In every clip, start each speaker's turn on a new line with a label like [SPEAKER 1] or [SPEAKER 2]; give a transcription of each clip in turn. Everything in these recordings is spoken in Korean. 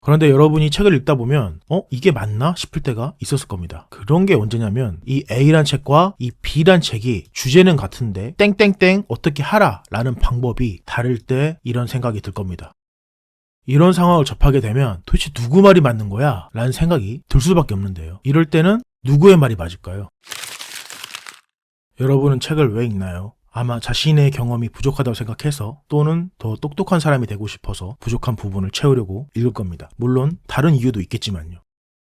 [SPEAKER 1] 그런데 여러분이 책을 읽다 보면 이게 맞나 싶을 때가 있었을 겁니다. 그런 게 언제냐면 이 A란 책과 이 B란 책이 주제는 같은데 땡땡땡 어떻게 하라 라는 방법이 다를 때 이런 생각이 들 겁니다. 이런 상황을 접하게 되면 도대체 누구 말이 맞는 거야? 라는 생각이 들 수밖에 없는데요. 이럴 때는 누구의 말이 맞을까요? 여러분은 책을 왜 읽나요? 아마 자신의 경험이 부족하다고 생각해서 또는 더 똑똑한 사람이 되고 싶어서 부족한 부분을 채우려고 읽을 겁니다. 물론 다른 이유도 있겠지만요.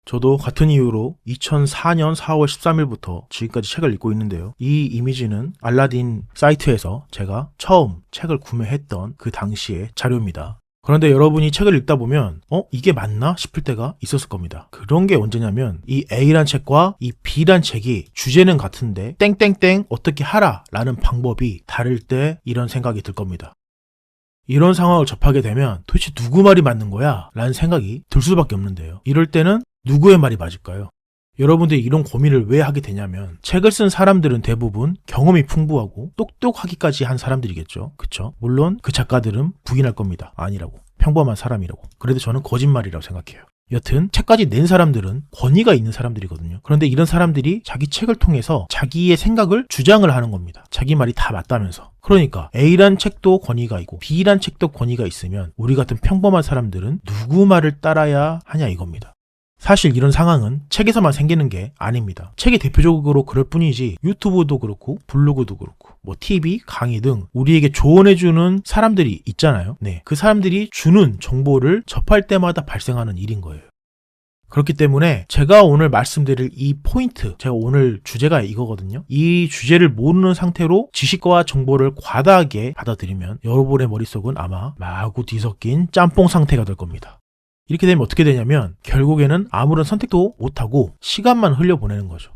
[SPEAKER 1] 저도 같은 이유로 2004년 4월 13일부터 지금까지 책을 읽고 있는데요. 이 이미지는 알라딘 사이트에서 제가 처음 책을 구매했던 그 당시의 자료입니다. 그런데 여러분이 책을 읽다 보면 이게 맞나 싶을 때가 있었을 겁니다. 그런 게 언제냐면 이 A란 책과 이 B란 책이 주제는 같은데 땡땡땡 어떻게 하라 라는 방법이 다를 때 이런 생각이 들 겁니다. 이런 상황을 접하게 되면 도대체 누구 말이 맞는 거야? 라는 생각이 들 수밖에 없는데요. 이럴 때는 누구의 말이 맞을까요? 여러분들이 이런 고민을 왜 하게 되냐면 책을 쓴 사람들은 대부분 경험이 풍부하고 똑똑하기까지 한 사람들이겠죠. 그쵸? 물론 그 작가들은 부인할 겁니다. 아니라고. 평범한 사람이라고. 그래도 저는 거짓말이라고 생각해요. 여튼 책까지 낸 사람들은 권위가 있는 사람들이거든요. 그런데 이런 사람들이 자기 책을 통해서 자기의 생각을 주장을 하는 겁니다. 자기 말이 다 맞다면서. 그러니까 A란 책도 권위가 있고 B란 책도 권위가 있으면 우리 같은 평범한 사람들은 누구 말을 따라야 하냐 이겁니다. 사실 이런 상황은 책에서만 생기는 게 아닙니다. 책이 대표적으로 그럴 뿐이지 유튜브도 그렇고 블로그도 그렇고 TV, 강의 등 우리에게 조언해주는 사람들이 있잖아요. 네, 그 사람들이 주는 정보를 접할 때마다 발생하는 일인 거예요. 그렇기 때문에 제가 오늘 말씀드릴 이 포인트, 제가 오늘 주제가 이거거든요. 이 주제를 모르는 상태로 지식과 정보를 과다하게 받아들이면 여러분의 머릿속은 아마 마구 뒤섞인 짬뽕 상태가 될 겁니다. 이렇게 되면 어떻게 되냐면 결국에는 아무런 선택도 못하고 시간만 흘려보내는 거죠.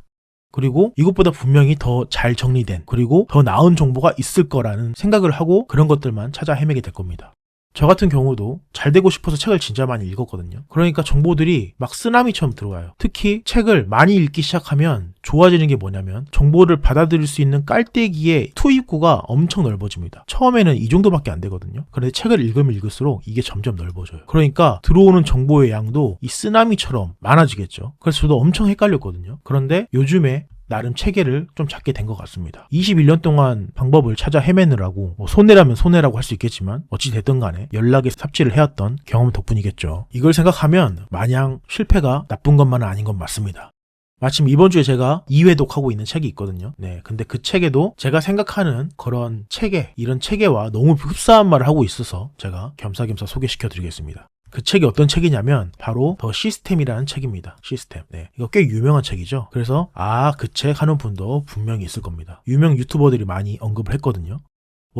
[SPEAKER 1] 그리고 이것보다 분명히 더 잘 정리된 그리고 더 나은 정보가 있을 거라는 생각을 하고 그런 것들만 찾아 헤매게 될 겁니다. 저 같은 경우도 잘 되고 싶어서 책을 진짜 많이 읽었거든요. 그러니까 정보들이 막 쓰나미처럼 들어와요. 특히 책을 많이 읽기 시작하면 좋아지는 게 뭐냐면 정보를 받아들일 수 있는 깔때기의 투입구가 엄청 넓어집니다. 처음에는 이 정도밖에 안 되거든요. 그런데 책을 읽으면 읽을수록 이게 점점 넓어져요. 그러니까 들어오는 정보의 양도 이 쓰나미처럼 많아지겠죠. 그래서 저도 엄청 헷갈렸거든요. 그런데 요즘에 나름 체계를 좀 잡게 된 것 같습니다. 21년 동안 방법을 찾아 헤매느라고 손해라면 손해라고 할 수 있겠지만 어찌 됐든 간에 연락에 삽질을 해왔던 경험 덕분이겠죠. 이걸 생각하면 마냥 실패가 나쁜 것만은 아닌 건 맞습니다. 마침 이번 주에 제가 2회독하고 있는 책이 있거든요. 네, 근데 그 책에도 제가 생각하는 그런 체계, 이런 체계와 너무 흡사한 말을 하고 있어서 제가 겸사겸사 소개시켜 드리겠습니다. 그 책이 어떤 책이냐면 바로 더 시스템이라는 책입니다. 시스템. 네, 이거 꽤 유명한 책이죠. 그래서 그 책 하는 분도 분명히 있을 겁니다. 유명 유튜버들이 많이 언급을 했거든요.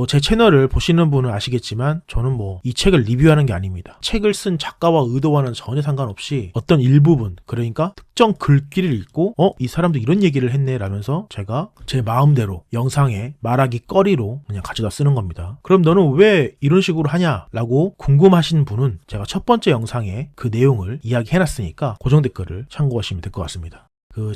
[SPEAKER 1] 제 채널을 보시는 분은 아시겠지만 저는 이 책을 리뷰하는 게 아닙니다. 책을 쓴 작가와 의도와는 전혀 상관없이 어떤 일부분, 그러니까 특정 글귀를 읽고 이 사람도 이런 얘기를 했네 라면서 제가 제 마음대로 영상에 말하기 꺼리로 그냥 가져다 쓰는 겁니다. 그럼 너는 왜 이런 식으로 하냐 라고 궁금하신 분은 제가 첫 번째 영상에 그 내용을 이야기해놨으니까 고정 댓글을 참고하시면 될 것 같습니다.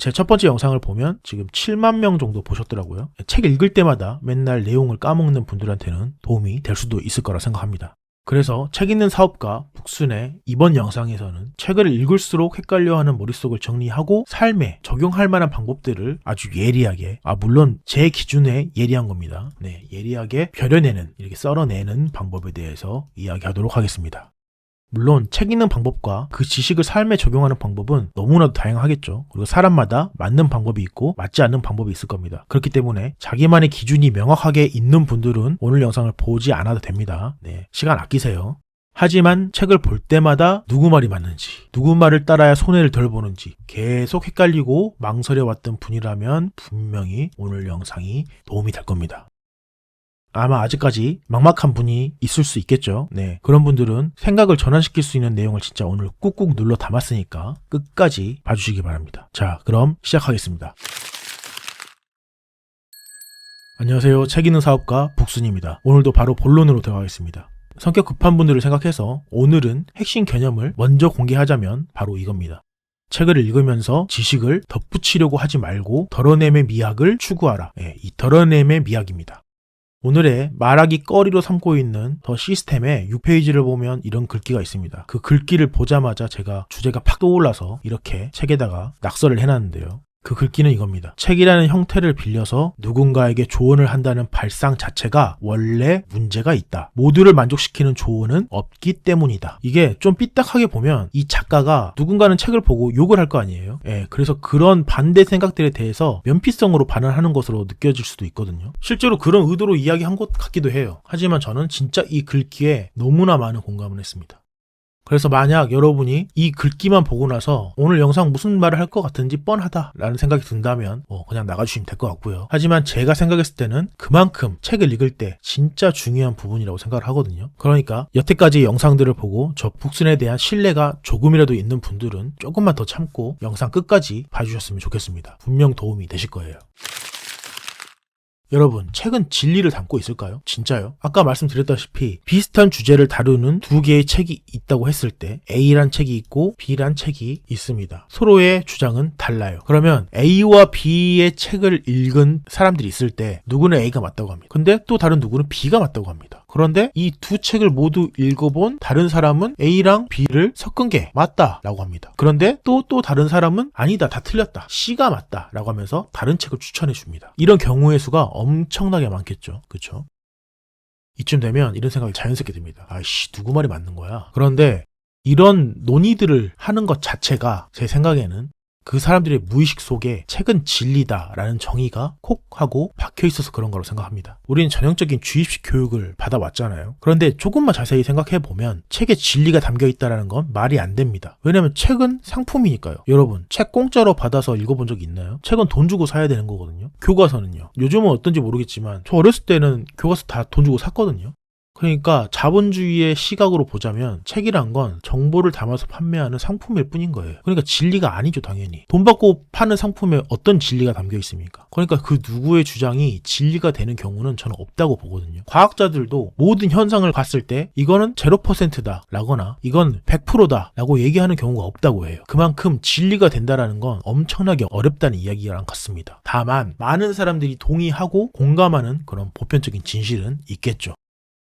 [SPEAKER 1] 제 첫 번째 영상을 보면 지금 7만 명 정도 보셨더라고요. 책 읽을 때마다 맨날 내용을 까먹는 분들한테는 도움이 될 수도 있을 거라 생각합니다. 그래서 책 읽는 사업가 북순의 이번 영상에서는 책을 읽을수록 헷갈려하는 머릿속을 정리하고 삶에 적용할 만한 방법들을 아주 예리하게, 물론 제 기준에 예리한 겁니다. 네, 예리하게 벼려내는, 이렇게 썰어내는 방법에 대해서 이야기하도록 하겠습니다. 물론 책 읽는 방법과 그 지식을 삶에 적용하는 방법은 너무나도 다양하겠죠. 그리고 사람마다 맞는 방법이 있고 맞지 않는 방법이 있을 겁니다. 그렇기 때문에 자기만의 기준이 명확하게 있는 분들은 오늘 영상을 보지 않아도 됩니다. 네, 시간 아끼세요. 하지만 책을 볼 때마다 누구 말이 맞는지, 누구 말을 따라야 손해를 덜 보는지 계속 헷갈리고 망설여왔던 분이라면 분명히 오늘 영상이 도움이 될 겁니다. 아마 아직까지 막막한 분이 있을 수 있겠죠. 네, 그런 분들은 생각을 전환시킬 수 있는 내용을 진짜 오늘 꾹꾹 눌러 담았으니까 끝까지 봐주시기 바랍니다. 자, 그럼 시작하겠습니다. 안녕하세요. 책 읽는 사업가 북순입니다. 오늘도 바로 본론으로 들어가겠습니다. 성격 급한 분들을 생각해서 오늘은 핵심 개념을 먼저 공개하자면 바로 이겁니다. 책을 읽으면서 지식을 덧붙이려고 하지 말고 덜어냄의 미학을 추구하라. 이 덜어냄의 미학입니다. 오늘의 말하기 꺼리로 삼고 있는 더 시스템의 6페이지를 보면 이런 글귀가 있습니다. 그 글귀를 보자마자 제가 주제가 팍 떠올라서 이렇게 책에다가 낙서를 해놨는데요. 그 글귀는 이겁니다. 책이라는 형태를 빌려서 누군가에게 조언을 한다는 발상 자체가 원래 문제가 있다. 모두를 만족시키는 조언은 없기 때문이다. 이게 좀 삐딱하게 보면 이 작가가 누군가는 책을 보고 욕을 할 거 아니에요. 그래서 그런 반대 생각들에 대해서 면피성으로 반응하는 것으로 느껴질 수도 있거든요. 실제로 그런 의도로 이야기한 것 같기도 해요. 하지만 저는 진짜 이 글귀에 너무나 많은 공감을 했습니다. 그래서 만약 여러분이 이 글귀만 보고 나서 오늘 영상 무슨 말을 할 것 같은지 뻔하다 라는 생각이 든다면 그냥 나가주시면 될 것 같고요. 하지만 제가 생각했을 때는 그만큼 책을 읽을 때 진짜 중요한 부분이라고 생각을 하거든요. 그러니까 여태까지 영상들을 보고 저 북순에 대한 신뢰가 조금이라도 있는 분들은 조금만 더 참고 영상 끝까지 봐주셨으면 좋겠습니다. 분명 도움이 되실 거예요. 여러분, 책은 진리를 담고 있을까요? 진짜요? 아까 말씀드렸다시피 비슷한 주제를 다루는 두 개의 책이 있다고 했을 때 A란 책이 있고 B란 책이 있습니다. 서로의 주장은 달라요. 그러면 A와 B의 책을 읽은 사람들이 있을 때 누구는 A가 맞다고 합니다. 근데 또 다른 누구는 B가 맞다고 합니다. 그런데 이 두 책을 모두 읽어본 다른 사람은 A랑 B를 섞은 게 맞다라고 합니다. 그런데 또 다른 사람은 아니다, 다 틀렸다, C가 맞다라고 하면서 다른 책을 추천해 줍니다. 이런 경우의 수가 엄청나게 많겠죠. 그렇죠? 이쯤 되면 이런 생각이 자연스럽게 듭니다. 아이씨, 누구 말이 맞는 거야? 그런데 이런 논의들을 하는 것 자체가 제 생각에는 그 사람들의 무의식 속에 책은 진리다라는 정의가 콕 하고 박혀 있어서 그런 거라고 생각합니다. 우리는 전형적인 주입식 교육을 받아왔잖아요. 그런데 조금만 자세히 생각해 보면 책에 진리가 담겨 있다는 건 말이 안 됩니다. 왜냐면 책은 상품이니까요. 여러분, 책 공짜로 받아서 읽어본 적 있나요? 책은 돈 주고 사야 되는 거거든요. 교과서는요. 요즘은 어떤지 모르겠지만 저 어렸을 때는 교과서 다 돈 주고 샀거든요. 그러니까 자본주의의 시각으로 보자면 책이란 건 정보를 담아서 판매하는 상품일 뿐인 거예요. 그러니까 진리가 아니죠, 당연히. 돈 받고 파는 상품에 어떤 진리가 담겨 있습니까? 그러니까 그 누구의 주장이 진리가 되는 경우는 저는 없다고 보거든요. 과학자들도 모든 현상을 봤을 때 이거는 0%다 라거나 이건 100%다 라고 얘기하는 경우가 없다고 해요. 그만큼 진리가 된다라는 건 엄청나게 어렵다는 이야기랑 같습니다. 다만 많은 사람들이 동의하고 공감하는 그런 보편적인 진실은 있겠죠.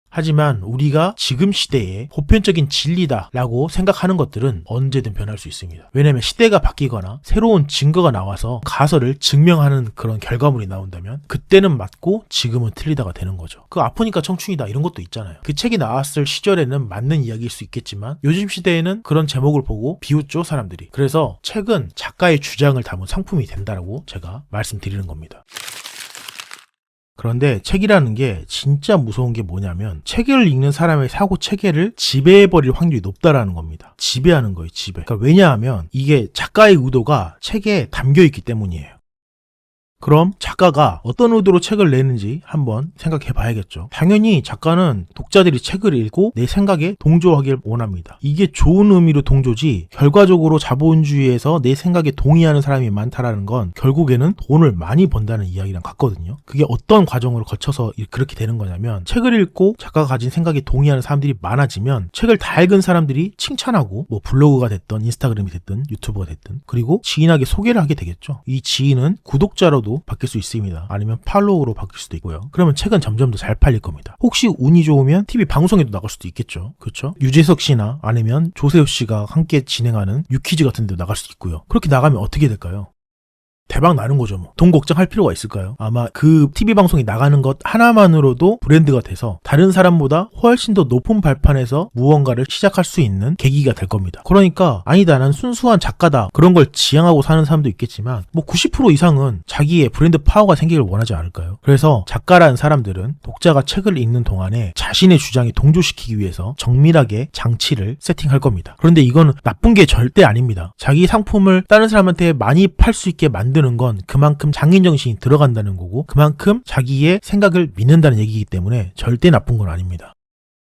[SPEAKER 1] 하지만 우리가 지금 시대에 보편적인 진리다라고 생각하는 것들은 언제든 변할 수 있습니다. 왜냐하면 시대가 바뀌거나 새로운 증거가 나와서 가설을 증명하는 그런 결과물이 나온다면 그때는 맞고 지금은 틀리다가 되는 거죠. 그 아프니까 청춘이다 이런 것도 있잖아요. 그 책이 나왔을 시절에는 맞는 이야기일 수 있겠지만 요즘 시대에는 그런 제목을 보고 비웃죠, 사람들이. 그래서 책은 작가의 주장을 담은 상품이 된다라고 제가 말씀드리는 겁니다. 그런데 책이라는 게 진짜 무서운 게 뭐냐면 책을 읽는 사람의 사고 체계를 지배해버릴 확률이 높다라는 겁니다. 지배하는 거예요, 지배. 그러니까 왜냐하면 이게 작가의 의도가 책에 담겨있기 때문이에요. 그럼 작가가 어떤 의도로 책을 내는지 한번 생각해 봐야겠죠. 당연히 작가는 독자들이 책을 읽고 내 생각에 동조하길 원합니다. 이게 좋은 의미로 동조지 결과적으로 자본주의에서 내 생각에 동의하는 사람이 많다라는 건 결국에는 돈을 많이 번다는 이야기랑 같거든요. 그게 어떤 과정으로 거쳐서 그렇게 되는 거냐면 책을 읽고 작가가 가진 생각에 동의하는 사람들이 많아지면 책을 다 읽은 사람들이 칭찬하고 뭐 블로그가 됐든 인스타그램이 됐든 유튜브가 됐든 그리고 지인에게 소개를 하게 되겠죠. 이 지인은 구독자로도 바뀔 수 있습니다. 아니면 팔로우로 바뀔 수도 있고요. 그러면 책은 점점 더 잘 팔릴 겁니다. 혹시 운이 좋으면 TV 방송에도 나갈 수도 있겠죠. 그렇죠? 유재석 씨나 아니면 조세호 씨가 함께 진행하는 유퀴즈 같은 데도 나갈 수도 있고요. 그렇게 나가면 어떻게 될까요? 대박 나는 거죠. 뭐. 돈 걱정할 필요가 있을까요? 아마 그 TV 방송이 나가는 것 하나만으로도 브랜드가 돼서 다른 사람보다 훨씬 더 높은 발판에서 무언가를 시작할 수 있는 계기가 될 겁니다. 그러니까 아니다, 난 순수한 작가다 그런 걸 지향하고 사는 사람도 있겠지만 뭐 90% 이상은 자기의 브랜드 파워가 생기길 원하지 않을까요? 그래서 작가라는 사람들은 독자가 책을 읽는 동안에 자신의 주장에 동조시키기 위해서 정밀하게 장치를 세팅할 겁니다. 그런데 이건 나쁜 게 절대 아닙니다. 자기 상품을 다른 사람한테 많이 팔 수 있게 만드는 건 그만큼 장인정신이 들어간다는 거고 그만큼 자기의 생각을 믿는다는 얘기이기 때문에 절대 나쁜 건 아닙니다.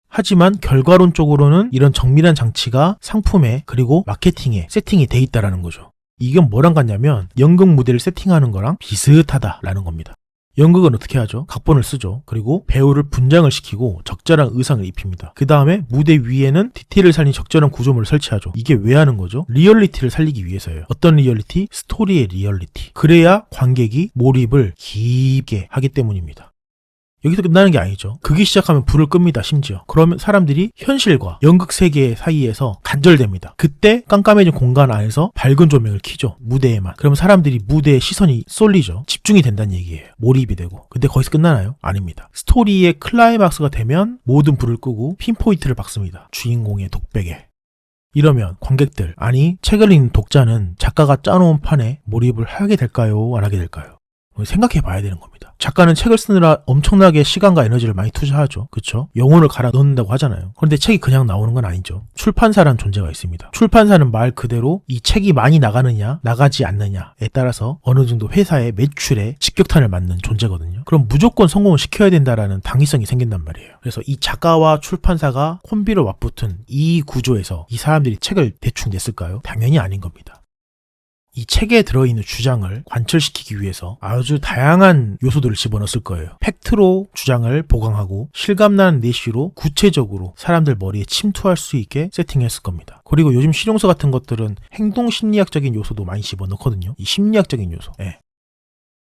[SPEAKER 1] 하지만 결과론적으로는 이런 정밀한 장치가 상품에 그리고 마케팅에 세팅이 돼 있다는 거죠. 이건 뭐랑 같냐면 연극 무대를 세팅하는 거랑 비슷하다라는 겁니다. 연극은 어떻게 하죠? 각본을 쓰죠. 그리고 배우를 분장을 시키고 적절한 의상을 입힙니다. 그 다음에 무대 위에는 디테일을 살린 적절한 구조물을 설치하죠. 이게 왜 하는 거죠? 리얼리티를 살리기 위해서예요. 어떤 리얼리티? 스토리의 리얼리티. 그래야 관객이 몰입을 깊게 하기 때문입니다. 여기서 끝나는 게 아니죠. 극이 시작하면 불을 끕니다, 심지어. 그러면 사람들이 현실과 연극 세계 사이에서 단절됩니다. 그때 깜깜해진 공간 안에서 밝은 조명을 켜죠. 무대에만. 그러면 사람들이 무대에 시선이 쏠리죠. 집중이 된다는 얘기예요. 몰입이 되고. 근데 거기서 끝나나요? 아닙니다. 스토리의 클라이막스가 되면 모든 불을 끄고 핀포인트를 박습니다. 주인공의 독백에. 이러면 관객들, 아니 책을 읽는 독자는 작가가 짜놓은 판에 몰입을 하게 될까요? 안 하게 될까요? 생각해 봐야 되는 겁니다. 작가는 책을 쓰느라 엄청나게 시간과 에너지를 많이 투자하죠. 그쵸? 영혼을 갈아 넣는다고 하잖아요. 그런데 책이 그냥 나오는 건 아니죠. 출판사라는 존재가 있습니다. 출판사는 말 그대로 이 책이 많이 나가느냐 나가지 않느냐에 따라서 어느 정도 회사의 매출에 직격탄을 맞는 존재거든요. 그럼 무조건 성공을 시켜야 된다라는 당위성이 생긴단 말이에요. 그래서 이 작가와 출판사가 콤비로 맞붙은 이 구조에서 이 사람들이 책을 대충 냈을까요? 당연히 아닌 겁니다. 이 책에 들어있는 주장을 관철시키기 위해서 아주 다양한 요소들을 집어넣었을 거예요. 팩트로 주장을 보강하고 실감나는 내쉬로 구체적으로 사람들 머리에 침투할 수 있게 세팅했을 겁니다. 그리고 요즘 실용서 같은 것들은 행동심리학적인 요소도 많이 집어넣거든요. 이 심리학적인 요소.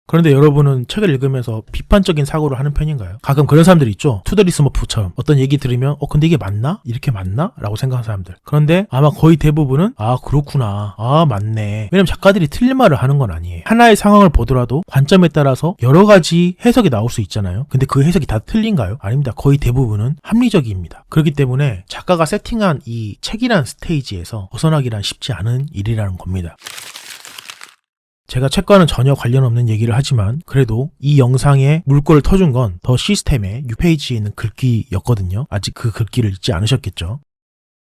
[SPEAKER 1] 그런데 여러분은 책을 읽으면서 비판적인 사고를 하는 편인가요? 가끔 그런 사람들이 있죠. 투더리 스머프처럼 어떤 얘기 들으면 근데 이게 맞나? 이렇게 맞나? 라고 생각하는 사람들. 그런데 아마 거의 대부분은 그렇구나. 맞네. 왜냐면 작가들이 틀린 말을 하는 건 아니에요. 하나의 상황을 보더라도 관점에 따라서 여러 가지 해석이 나올 수 있잖아요. 근데 그 해석이 다 틀린가요? 아닙니다. 거의 대부분은 합리적입니다. 그렇기 때문에 작가가 세팅한 이 책이란 스테이지에서 벗어나기란 쉽지 않은 일이라는 겁니다. 제가 책과는 전혀 관련 없는 얘기를 하지만 그래도 이 영상에 물꼬를 터준 건 더 시스템의 6페이지에 있는 글귀였거든요. 아직 그 글귀를 읽지 않으셨겠죠?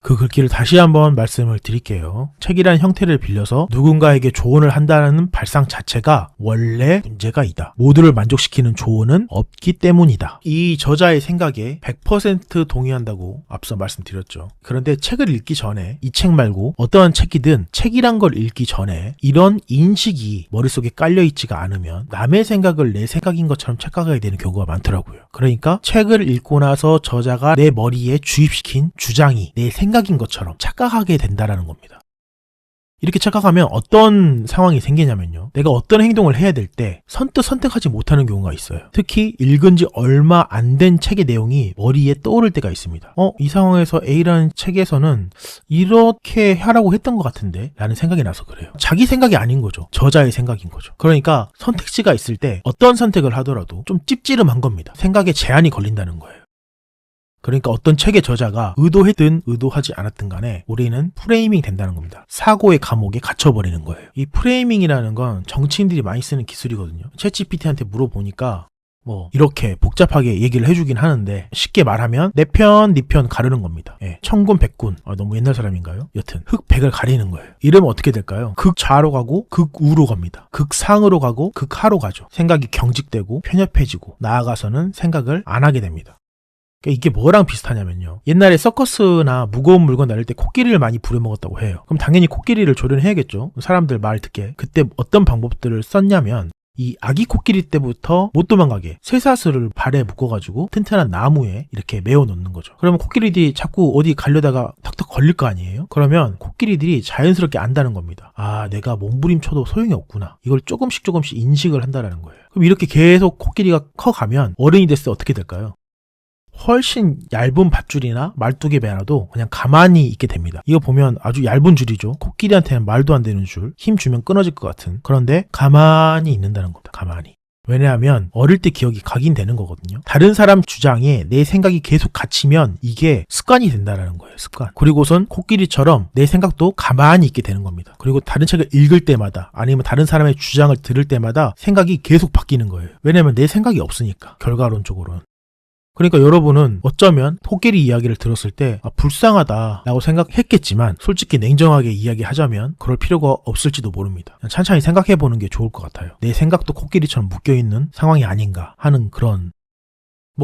[SPEAKER 1] 그 글귀를 다시 한번 말씀을 드릴게요. 책이란 형태를 빌려서 누군가에게 조언을 한다는 발상 자체가 원래 문제가 있다. 모두를 만족시키는 조언은 없기 때문이다. 이 저자의 생각에 100% 동의한다고 앞서 말씀드렸죠. 그런데 책을 읽기 전에 이 책 말고 어떠한 책이든 책이란 걸 읽기 전에 이런 인식이 머릿속에 깔려있지가 않으면 남의 생각을 내 생각인 것처럼 착각하게 되는 경우가 많더라고요. 그러니까 책을 읽고 나서 저자가 내 머리에 주입시킨 주장이 내 생각인 것처럼 착각하게 된다라는 겁니다. 이렇게 착각하면 어떤 상황이 생기냐면요. 내가 어떤 행동을 해야 될 때 선뜻 선택하지 못하는 경우가 있어요. 특히 읽은 지 얼마 안 된 책의 내용이 머리에 떠오를 때가 있습니다. 이 상황에서 A라는 책에서는 이렇게 하라고 했던 것 같은데 라는 생각이 나서 그래요. 자기 생각이 아닌 거죠. 저자의 생각인 거죠. 그러니까 선택지가 있을 때 어떤 선택을 하더라도 좀 찝찝한 겁니다. 생각에 제한이 걸린다는 거예요. 그러니까 어떤 책의 저자가 의도했든 의도하지 않았든 간에 우리는 프레이밍 된다는 겁니다. 사고의 감옥에 갇혀버리는 거예요. 이 프레이밍이라는 건 정치인들이 많이 쓰는 기술이거든요. 챗GPT한테 물어보니까 이렇게 복잡하게 얘기를 해주긴 하는데 쉽게 말하면 내 편, 네 편 가르는 겁니다. 천군, 백군. 너무 옛날 사람인가요? 여튼 흑백을 가리는 거예요. 이러면 어떻게 될까요? 극좌로 가고 극우로 갑니다. 극상으로 가고 극하로 가죠. 생각이 경직되고 편협해지고 나아가서는 생각을 안 하게 됩니다. 그러니까 이게 뭐랑 비슷하냐면요. 옛날에 서커스나 무거운 물건 날릴 때 코끼리를 많이 부려먹었다고 해요. 그럼 당연히 코끼리를 조련해야겠죠. 사람들 말 듣게. 그때 어떤 방법들을 썼냐면 이 아기 코끼리 때부터 못 도망가게 쇠사슬을 발에 묶어가지고 튼튼한 나무에 이렇게 메워 놓는 거죠. 그러면 코끼리들이 자꾸 어디 가려다가 턱턱 걸릴 거 아니에요? 그러면 코끼리들이 자연스럽게 안다는 겁니다. 내가 몸부림쳐도 소용이 없구나. 이걸 조금씩 인식을 한다는 거예요. 그럼 이렇게 계속 코끼리가 커가면 어른이 됐을 때 어떻게 될까요? 훨씬 얇은 밧줄이나 말뚝에 매놔도 그냥 가만히 있게 됩니다. 이거 보면 아주 얇은 줄이죠. 코끼리한테는 말도 안 되는 줄, 힘 주면 끊어질 것 같은. 그런데 가만히 있는다는 겁니다. 가만히. 왜냐하면 어릴 때 기억이 각인되는 거거든요. 다른 사람 주장에 내 생각이 계속 갇히면 이게 습관이 된다는 거예요. 습관. 그리고선 코끼리처럼 내 생각도 가만히 있게 되는 겁니다. 그리고 다른 책을 읽을 때마다 아니면 다른 사람의 주장을 들을 때마다 생각이 계속 바뀌는 거예요. 왜냐하면 내 생각이 없으니까. 결과론적으로는. 그러니까 여러분은 어쩌면 코끼리 이야기를 들었을 때 불쌍하다 라고 생각했겠지만 솔직히 냉정하게 이야기하자면 그럴 필요가 없을지도 모릅니다. 찬찬히 생각해보는 게 좋을 것 같아요. 내 생각도 코끼리처럼 묶여있는 상황이 아닌가 하는 그런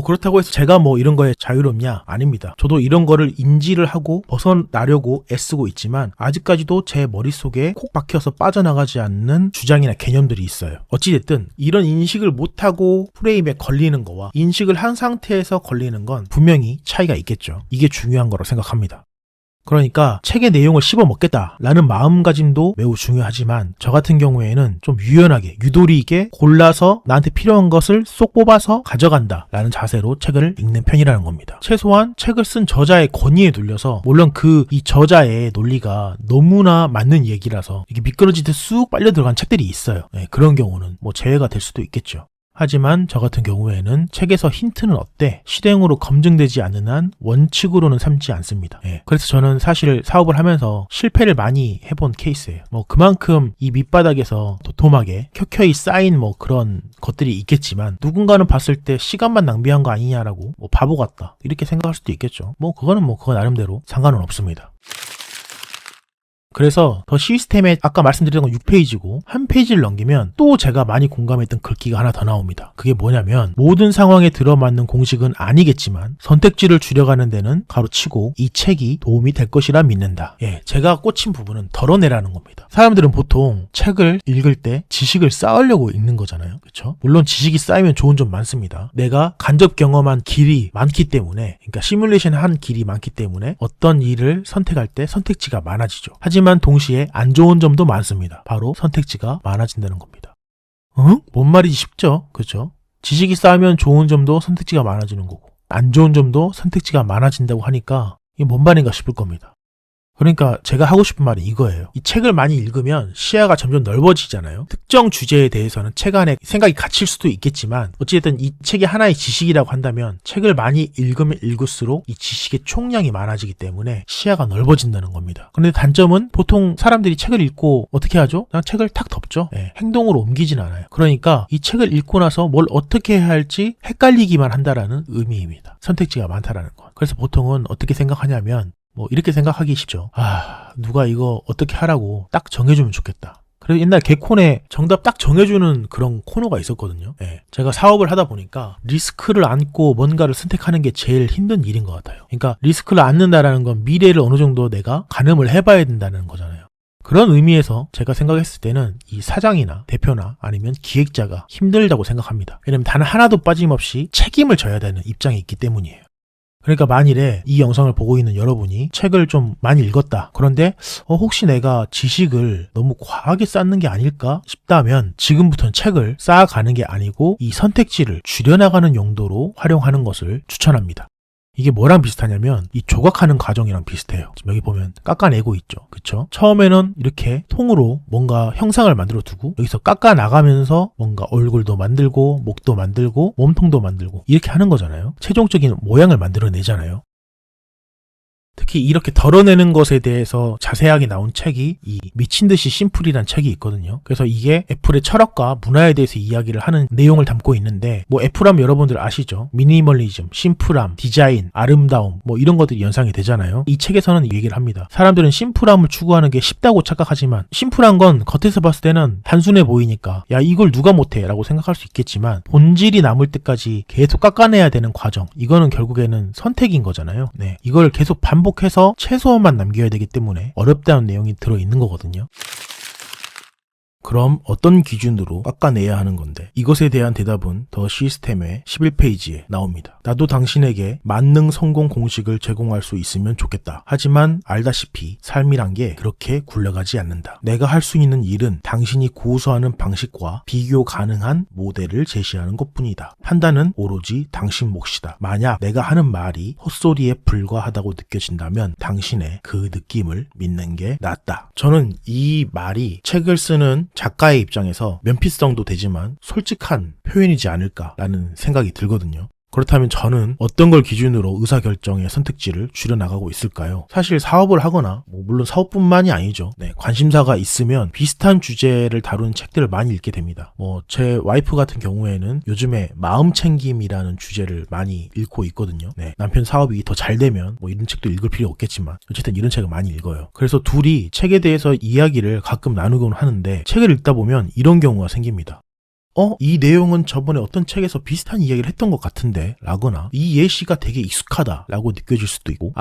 [SPEAKER 1] 그렇다고 해서 제가 이런 거에 자유롭냐? 아닙니다. 저도 이런 거를 인지를 하고 벗어나려고 애쓰고 있지만 아직까지도 제 머릿속에 콕 박혀서 빠져나가지 않는 주장이나 개념들이 있어요. 어찌됐든 이런 인식을 못하고 프레임에 걸리는 거와 인식을 한 상태에서 걸리는 건 분명히 차이가 있겠죠. 이게 중요한 거라고 생각합니다. 그러니까 책의 내용을 씹어먹겠다라는 마음가짐도 매우 중요하지만 저 같은 경우에는 좀 유연하게 유도리 있게 골라서 나한테 필요한 것을 쏙 뽑아서 가져간다라는 자세로 책을 읽는 편이라는 겁니다. 최소한 책을 쓴 저자의 권위에 눌려서 물론 이 저자의 논리가 너무나 맞는 얘기라서 이게 미끄러지듯 쑥 빨려 들어간 책들이 있어요. 네, 그런 경우는 뭐 제외가 될 수도 있겠죠. 하지만 저 같은 경우에는 책에서 힌트는 어때? 실행으로 검증되지 않는 한 원칙으로는 삼지 않습니다. 그래서 저는 사실 사업을 하면서 실패를 많이 해본 케이스예요. 뭐 그만큼 이 밑바닥에서 도톰하게 켜켜이 쌓인 뭐 그런 것들이 있겠지만 누군가는 봤을 때 시간만 낭비한 거 아니냐라고 뭐 바보 같다 이렇게 생각할 수도 있겠죠. 그거 나름대로 상관은 없습니다. 그래서 더 시스템에 아까 말씀드린 건 6페이지고 한 페이지를 넘기면 또 제가 많이 공감했던 글귀가 하나 더 나옵니다. 그게 뭐냐면 모든 상황에 들어맞는 공식은 아니겠지만 선택지를 줄여가는 데는 가로치고 이 책이 도움이 될 것이라 믿는다. 제가 꽂힌 부분은 덜어내라는 겁니다. 사람들은 보통 책을 읽을 때 지식을 쌓으려고 읽는 거잖아요. 그렇죠? 물론 지식이 쌓이면 좋은 점 많습니다. 내가 간접 경험한 길이 많기 때문에 그러니까 시뮬레이션 한 길이 많기 때문에 어떤 일을 선택할 때 선택지가 많아지죠. 하지만 동시에 안 좋은 점도 많습니다. 바로 선택지가 많아진다는 겁니다. 뭔 말인지 쉽죠? 그렇죠? 지식이 쌓이면 좋은 점도 선택지가 많아지는 거고 안 좋은 점도 선택지가 많아진다고 하니까 이게 뭔 말인가 싶을 겁니다. 그러니까 제가 하고 싶은 말은 이거예요. 이 책을 많이 읽으면 시야가 점점 넓어지잖아요. 특정 주제에 대해서는 책 안에 생각이 갇힐 수도 있겠지만 어쨌든 이 책이 하나의 지식이라고 한다면 책을 많이 읽으면 읽을수록 이 지식의 총량이 많아지기 때문에 시야가 넓어진다는 겁니다. 그런데 단점은 보통 사람들이 책을 읽고 어떻게 하죠? 그냥 책을 탁 덮죠. 행동으로 옮기진 않아요. 그러니까 이 책을 읽고 나서 뭘 어떻게 해야 할지 헷갈리기만 한다라는 의미입니다. 선택지가 많다라는 것. 그래서 보통은 어떻게 생각하냐면 이렇게 생각하기 쉽죠. 누가 이거 어떻게 하라고 딱 정해주면 좋겠다. 그래서 옛날 개콘에 정답 딱 정해주는 그런 코너가 있었거든요. 제가 사업을 하다 보니까 리스크를 안고 뭔가를 선택하는 게 제일 힘든 일인 것 같아요. 그러니까 리스크를 안는다라는 건 미래를 어느 정도 내가 가늠을 해봐야 된다는 거잖아요. 그런 의미에서 제가 생각했을 때는 이 사장이나 대표나 아니면 기획자가 힘들다고 생각합니다. 왜냐면 단 하나도 빠짐없이 책임을 져야 되는 입장에 있기 때문이에요. 그러니까 만일에 이 영상을 보고 있는 여러분이 책을 좀 많이 읽었다. 그런데 혹시 내가 지식을 너무 과하게 쌓는 게 아닐까 싶다면 지금부터는 책을 쌓아가는 게 아니고 이 선택지를 줄여나가는 용도로 활용하는 것을 추천합니다. 이게 뭐랑 비슷하냐면 이 조각하는 과정이랑 비슷해요. 지금 여기 보면 깎아내고 있죠. 그쵸? 처음에는 이렇게 통으로 뭔가 형상을 만들어 두고 여기서 깎아 나가면서 뭔가 얼굴도 만들고 목도 만들고 몸통도 만들고 이렇게 하는 거잖아요. 최종적인 모양을 만들어내잖아요. 특히 이렇게 덜어내는 것에 대해서 자세하게 나온 책이 이 미친듯이 심플이란 책이 있거든요. 그래서 이게 애플의 철학과 문화에 대해서 이야기를 하는 내용을 담고 있는데 애플하면 여러분들 아시죠? 미니멀리즘, 심플함, 디자인, 아름다움 이런 것들이 연상이 되잖아요. 이 책에서는 이 얘기를 합니다. 사람들은 심플함을 추구하는 게 쉽다고 착각하지만 심플한 건 겉에서 봤을 때는 단순해 보이니까 야 이걸 누가 못해 라고 생각할 수 있겠지만 본질이 남을 때까지 계속 깎아내야 되는 과정 이거는 결국에는 선택인 거잖아요. 이걸 계속 반복해서 최소한만 남겨야 되기 때문에 어렵다는 내용이 들어있는 거거든요. 그럼 어떤 기준으로 깎아내야 하는 건데 이것에 대한 대답은 더 시스템의 11페이지에 나옵니다. 나도 당신에게 만능 성공 공식을 제공할 수 있으면 좋겠다. 하지만 알다시피 삶이란 게 그렇게 굴러가지 않는다. 내가 할 수 있는 일은 당신이 고수하는 방식과 비교 가능한 모델을 제시하는 것뿐이다. 판단은 오로지 당신 몫이다. 만약 내가 하는 말이 헛소리에 불과하다고 느껴진다면 당신의 그 느낌을 믿는 게 낫다. 저는 이 말이 책을 쓰는 작가의 입장에서 면피성도 되지만 솔직한 표현이지 않을까라는 생각이 들거든요. 그렇다면 저는 어떤 걸 기준으로 의사결정의 선택지를 줄여나가고 있을까요? 사실 사업을 하거나 물론 사업뿐만이 아니죠. 관심사가 있으면 비슷한 주제를 다루는 책들을 많이 읽게 됩니다. 제 와이프 같은 경우에는 요즘에 마음챙김이라는 주제를 많이 읽고 있거든요. 남편 사업이 더 잘 되면 이런 책도 읽을 필요 없겠지만 어쨌든 이런 책을 많이 읽어요. 그래서 둘이 책에 대해서 이야기를 가끔 나누곤 하는데 책을 읽다 보면 이런 경우가 생깁니다. 이 내용은 저번에 어떤 책에서 비슷한 이야기를 했던 것 같은데 라거나 이 예시가 되게 익숙하다 라고 느껴질 수도 있고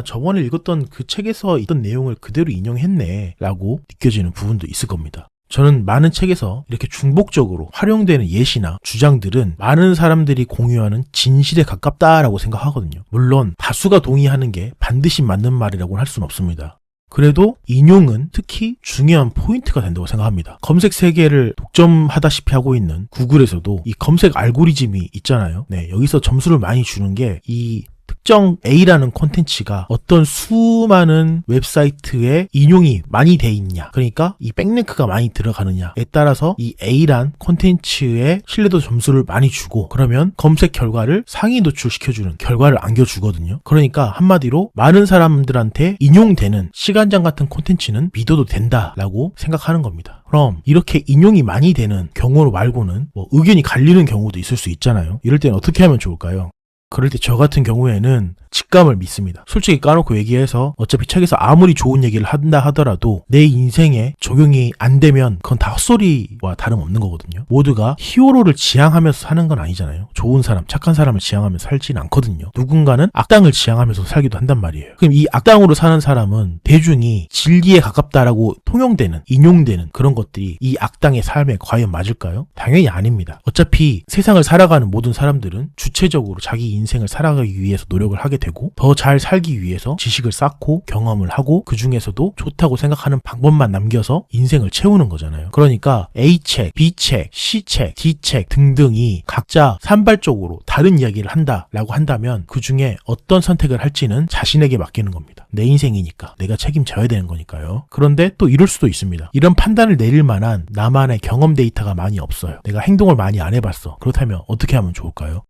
[SPEAKER 1] 저번에 읽었던 그 책에서 있던 내용을 그대로 인용했네 라고 느껴지는 부분도 있을 겁니다. 저는 많은 책에서 이렇게 중복적으로 활용되는 예시나 주장들은 많은 사람들이 공유하는 진실에 가깝다라고 생각하거든요. 물론 다수가 동의하는 게 반드시 맞는 말이라고는 할 수는 없습니다. 그래도 인용은 특히 중요한 포인트가 된다고 생각합니다. 검색 세계를 독점하다시피 하고 있는 구글에서도 이 검색 알고리즘이 있잖아요. 네, 여기서 점수를 많이 주는 게 이 특정 A라는 콘텐츠가 어떤 수많은 웹사이트에 인용이 많이 돼 있냐, 그러니까 이 백링크가 많이 들어가느냐에 따라서 이 A란 콘텐츠의 신뢰도 점수를 많이 주고, 그러면 검색 결과를 상위 노출시켜주는 결과를 안겨주거든요. 그러니까 한마디로 많은 사람들한테 인용되는 시간장 같은 콘텐츠는 믿어도 된다라고 생각하는 겁니다. 그럼 이렇게 인용이 많이 되는 경우 말고는 뭐 의견이 갈리는 경우도 있을 수 있잖아요. 이럴 때는 어떻게 하면 좋을까요? 그럴 때 저 같은 경우에는 직감을 믿습니다. 솔직히 까놓고 얘기해서 어차피 책에서 아무리 좋은 얘기를 한다 하더라도 내 인생에 적용이 안 되면 그건 다 헛소리와 다름없는 거거든요. 모두가 히어로를 지향하면서 사는 건 아니잖아요. 좋은 사람, 착한 사람을 지향하면서 살지는 않거든요. 누군가는 악당을 지향하면서 살기도 한단 말이에요. 그럼 이 악당으로 사는 사람은 대중이 진리에 가깝다라고 통용되는, 인용되는 그런 것들이 이 악당의 삶에 과연 맞을까요? 당연히 아닙니다. 어차피 세상을 살아가는 모든 사람들은 주체적으로 자기 인생을 살아가기 위해서 노력을 하게 되고 더 잘 살기 위해서 지식을 쌓고 경험을 하고 그 중에서도 좋다고 생각하는 방법만 남겨서 인생을 채우는 거잖아요. 그러니까 A책, B책, C책, D책 등등이 각자 산발적으로 다른 이야기를 한다라고 한다면 그 중에 어떤 선택을 할지는 자신에게 맡기는 겁니다. 내 인생이니까 내가 책임져야 되는 거니까요. 그런데 또 이럴 수도 있습니다. 이런 판단을 내릴 만한 나만의 경험 데이터가 많이 없어요. 내가 행동을 많이 안 해봤어. 그렇다면 어떻게 하면 좋을까요?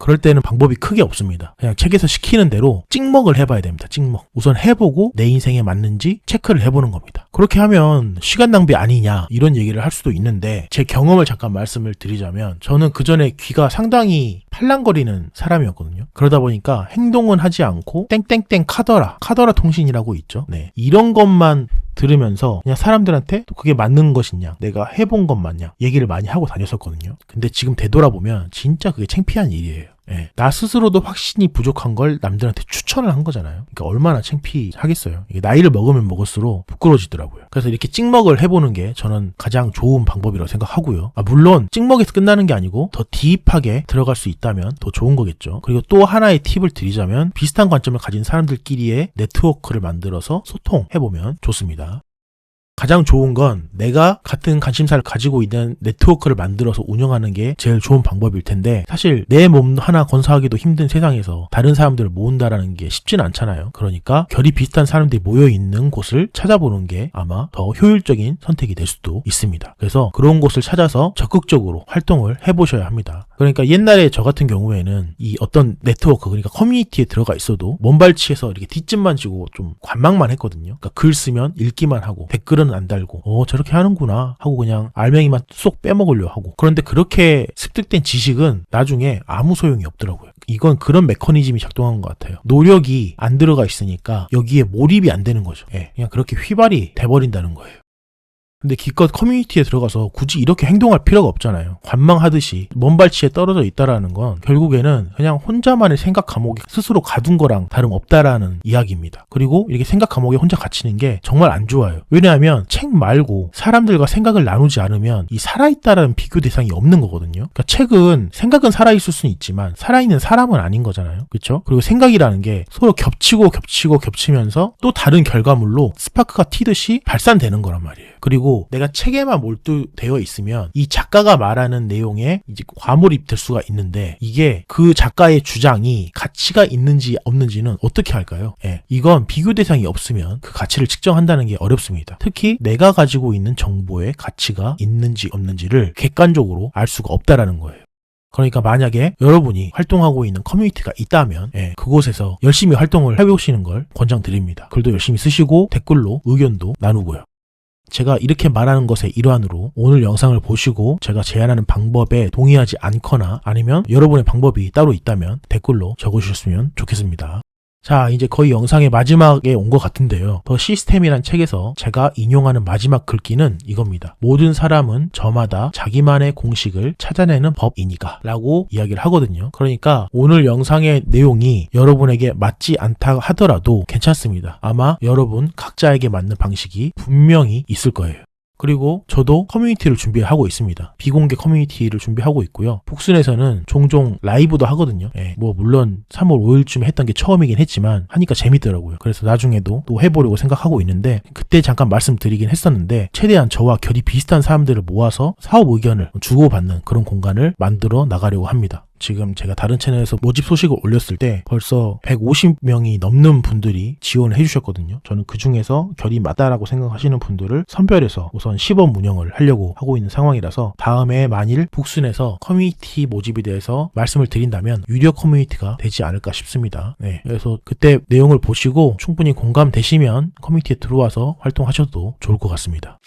[SPEAKER 1] 그럴 때는 방법이 크게 없습니다. 그냥 책에서 시키는 대로 찍먹을 해봐야 됩니다. 찍먹. 우선 해보고 내 인생에 맞는지 체크를 해보는 겁니다. 그렇게 하면 시간 낭비 아니냐 이런 얘기를 할 수도 있는데 제 경험을 잠깐 말씀을 드리자면 저는 그전에 귀가 상당히 팔랑거리는 사람이었거든요. 그러다 보니까 행동은 하지 않고 땡땡땡 카더라 통신이라고 있죠. 네, 이런 것만 들으면서 그냥 사람들한테 또 그게 맞는 것이냐, 내가 해본 것 맞냐 얘기를 많이 하고 다녔었거든요. 근데 지금 되돌아보면 진짜 그게 창피한 일이에요. 예, 나 스스로도 확신이 부족한 걸 남들한테 추천을 한 거잖아요. 그러니까 얼마나 창피하겠어요. 이게 나이를 먹으면 먹을수록 부끄러워지더라고요. 그래서 이렇게 찍먹을 해보는 게 저는 가장 좋은 방법이라고 생각하고요. 물론 찍먹에서 끝나는 게 아니고 더 딥하게 들어갈 수 있다면 더 좋은 거겠죠. 그리고 또 하나의 팁을 드리자면 비슷한 관점을 가진 사람들끼리의 네트워크를 만들어서 소통해보면 좋습니다. 가장 좋은 건 내가 같은 관심사를 가지고 있는 네트워크를 만들어서 운영하는 게 제일 좋은 방법일 텐데 사실 내 몸 하나 건사하기도 힘든 세상에서 다른 사람들을 모은다라는 게 쉽지는 않잖아요. 그러니까 결이 비슷한 사람들이 모여있는 곳을 찾아보는 게 아마 더 효율적인 선택이 될 수도 있습니다. 그래서 그런 곳을 찾아서 적극적으로 활동을 해보셔야 합니다. 그러니까 옛날에 저 같은 경우에는 이 어떤 네트워크, 그러니까 커뮤니티에 들어가 있어도 먼발치에서 이렇게 뒷짐만 지고 좀 관망만 했거든요. 그러니까 글 쓰면 읽기만 하고 댓글은 안 달고 저렇게 하는구나 하고 그냥 알맹이만 쏙 빼먹으려 하고, 그런데 그렇게 습득된 지식은 나중에 아무 소용이 없더라고요. 이건 그런 메커니즘이 작동한 것 같아요. 노력이 안 들어가 있으니까 여기에 몰입이 안 되는 거죠. 예, 그냥 그렇게 휘발이 돼버린다는 거예요. 근데 기껏 커뮤니티에 들어가서 굳이 이렇게 행동할 필요가 없잖아요. 관망하듯이 먼발치에 떨어져 있다라는 건 결국에는 그냥 혼자만의 생각 감옥에 스스로 가둔 거랑 다름없다라는 이야기입니다. 그리고 이렇게 생각 감옥에 혼자 갇히는 게 정말 안 좋아요. 왜냐하면 책 말고 사람들과 생각을 나누지 않으면 이 살아있다라는 비교 대상이 없는 거거든요. 그러니까 책은 생각은 살아있을 수는 있지만 살아있는 사람은 아닌 거잖아요. 그렇죠? 그리고 생각이라는 게 서로 겹치면서 또 다른 결과물로 스파크가 튀듯이 발산되는 거란 말이에요. 그리고 내가 책에만 몰두되어 있으면 이 작가가 말하는 내용에 이제 과몰입될 수가 있는데 이게 그 작가의 주장이 가치가 있는지 없는지는 어떻게 할까요? 예, 이건 비교 대상이 없으면 그 가치를 측정한다는 게 어렵습니다. 특히 내가 가지고 있는 정보의 가치가 있는지 없는지를 객관적으로 알 수가 없다라는 거예요. 그러니까 만약에 여러분이 활동하고 있는 커뮤니티가 있다면 그곳에서 열심히 활동을 해보시는 걸 권장드립니다. 글도 열심히 쓰시고 댓글로 의견도 나누고요. 제가 이렇게 말하는 것의 일환으로 오늘 영상을 보시고 제가 제안하는 방법에 동의하지 않거나 아니면 여러분의 방법이 따로 있다면 댓글로 적어주셨으면 좋겠습니다. 자, 이제 거의 영상의 마지막에 온 것 같은데요. 더 시스템이란 책에서 제가 인용하는 마지막 글귀는 이겁니다. 모든 사람은 저마다 자기만의 공식을 찾아내는 법이니까 라고 이야기를 하거든요. 그러니까 오늘 영상의 내용이 여러분에게 맞지 않다 하더라도 괜찮습니다. 아마 여러분 각자에게 맞는 방식이 분명히 있을 거예요. 그리고 저도 커뮤니티를 준비하고 있습니다. 비공개 커뮤니티를 준비하고 있고요. 복순에서는 종종 라이브도 하거든요. 뭐 물론 3월 5일쯤에 했던 게 처음이긴 했지만 하니까 재밌더라고요. 그래서 나중에도 또 해보려고 생각하고 있는데, 그때 잠깐 말씀드리긴 했었는데 최대한 저와 결이 비슷한 사람들을 모아서 사업 의견을 주고받는 그런 공간을 만들어 나가려고 합니다. 지금 제가 다른 채널에서 모집 소식을 올렸을 때 벌써 150명이 넘는 분들이 지원을 해주셨거든요. 저는 그 중에서 결이 맞다라고 생각하시는 분들을 선별해서 우선 시범 운영을 하려고 하고 있는 상황이라서, 다음에 만일 북순에서 커뮤니티 모집에 대해서 말씀을 드린다면 유료 커뮤니티가 되지 않을까 싶습니다. 그래서 그때 내용을 보시고 충분히 공감되시면 커뮤니티에 들어와서 활동하셔도 좋을 것 같습니다.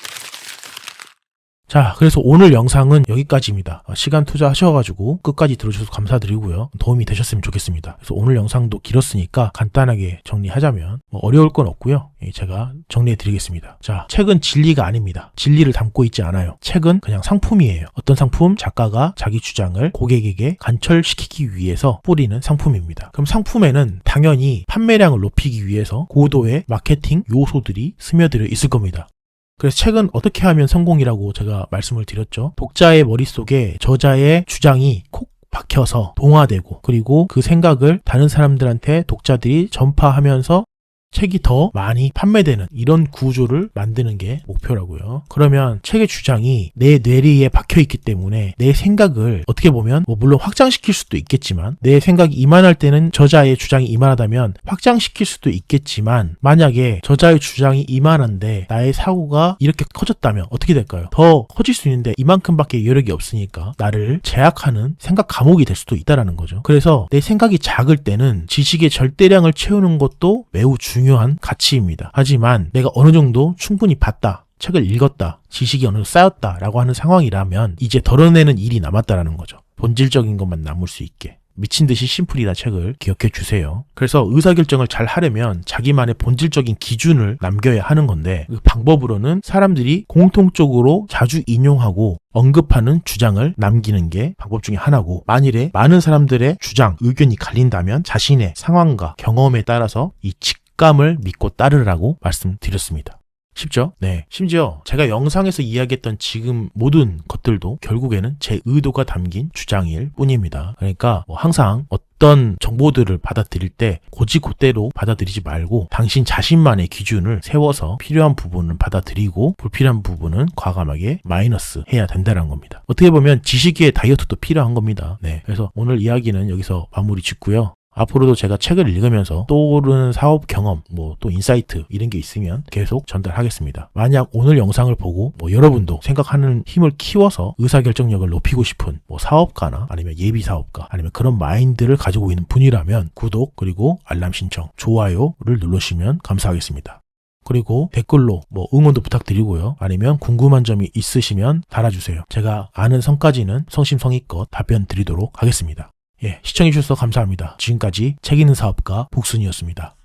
[SPEAKER 1] 자, 그래서 오늘 영상은 여기까지입니다. 시간 투자하셔가지고 끝까지 들어주셔서 감사드리고요. 도움이 되셨으면 좋겠습니다. 그래서 오늘 영상도 길었으니까 간단하게 정리하자면 어려울 건 없고요. 제가 정리해드리겠습니다. 자, 책은 진리가 아닙니다. 진리를 담고 있지 않아요. 책은 그냥 상품이에요. 어떤 상품? 작가가 자기 주장을 고객에게 관철시키기 위해서 뿌리는 상품입니다. 그럼 상품에는 당연히 판매량을 높이기 위해서 고도의 마케팅 요소들이 스며들어 있을 겁니다. 그래서 책은 어떻게 하면 성공이라고 제가 말씀을 드렸죠. 독자의 머릿속에 저자의 주장이 콕 박혀서 동화되고, 그리고 그 생각을 다른 사람들한테 독자들이 전파하면서 책이 더 많이 판매되는 이런 구조를 만드는 게 목표라고요. 그러면 책의 주장이 내 뇌리에 박혀있기 때문에 내 생각을 어떻게 보면 물론 확장시킬 수도 있겠지만, 내 생각이 이만할 때는 저자의 주장이 이만하다면 확장시킬 수도 있겠지만, 만약에 저자의 주장이 이만한데 나의 사고가 이렇게 커졌다면 어떻게 될까요? 더 커질 수 있는데 이만큼밖에 여력이 없으니까 나를 제약하는 생각 감옥이 될 수도 있다라는 거죠. 그래서 내 생각이 작을 때는 지식의 절대량을 채우는 것도 매우 중요한 가치입니다. 하지만 내가 어느 정도 충분히 봤다, 책을 읽었다, 지식이 어느 정도 쌓였다라고 하는 상황이라면 이제 덜어내는 일이 남았다라는 거죠. 본질적인 것만 남을 수 있게. 미친 듯이 심플이다 책을 기억해 주세요. 그래서 의사결정을 잘 하려면 자기만의 본질적인 기준을 남겨야 하는 건데, 그 방법으로는 사람들이 공통적으로 자주 인용하고 언급하는 주장을 남기는 게 방법 중에 하나고, 만일에 많은 사람들의 주장, 의견이 갈린다면 자신의 상황과 경험에 따라서 이 직감을 믿고 따르라고 말씀드렸습니다. 쉽죠? 네. 심지어 제가 영상에서 이야기했던 지금 모든 것들도 결국에는 제 의도가 담긴 주장일 뿐입니다. 그러니까 항상 어떤 정보들을 받아들일 때 곧이곧대로 받아들이지 말고 당신 자신만의 기준을 세워서 필요한 부분은 받아들이고 불필요한 부분은 과감하게 마이너스 해야 된다는 겁니다. 어떻게 보면 지식의 다이어트도 필요한 겁니다. 네. 그래서 오늘 이야기는 여기서 마무리 짓고요. 앞으로도 제가 책을 읽으면서 떠오르는 사업 경험, 또 인사이트 이런 게 있으면 계속 전달하겠습니다. 만약 오늘 영상을 보고 여러분도 생각하는 힘을 키워서 의사결정력을 높이고 싶은 사업가나 아니면 예비 사업가 아니면 그런 마인드를 가지고 있는 분이라면 구독 그리고 알람 신청, 좋아요를 누르시면 감사하겠습니다. 그리고 댓글로 응원도 부탁드리고요. 아니면 궁금한 점이 있으시면 달아주세요. 제가 아는 선까지는 성심성의껏 답변 드리도록 하겠습니다. 시청해주셔서 감사합니다. 지금까지 책 읽는 사업가 복순이었습니다.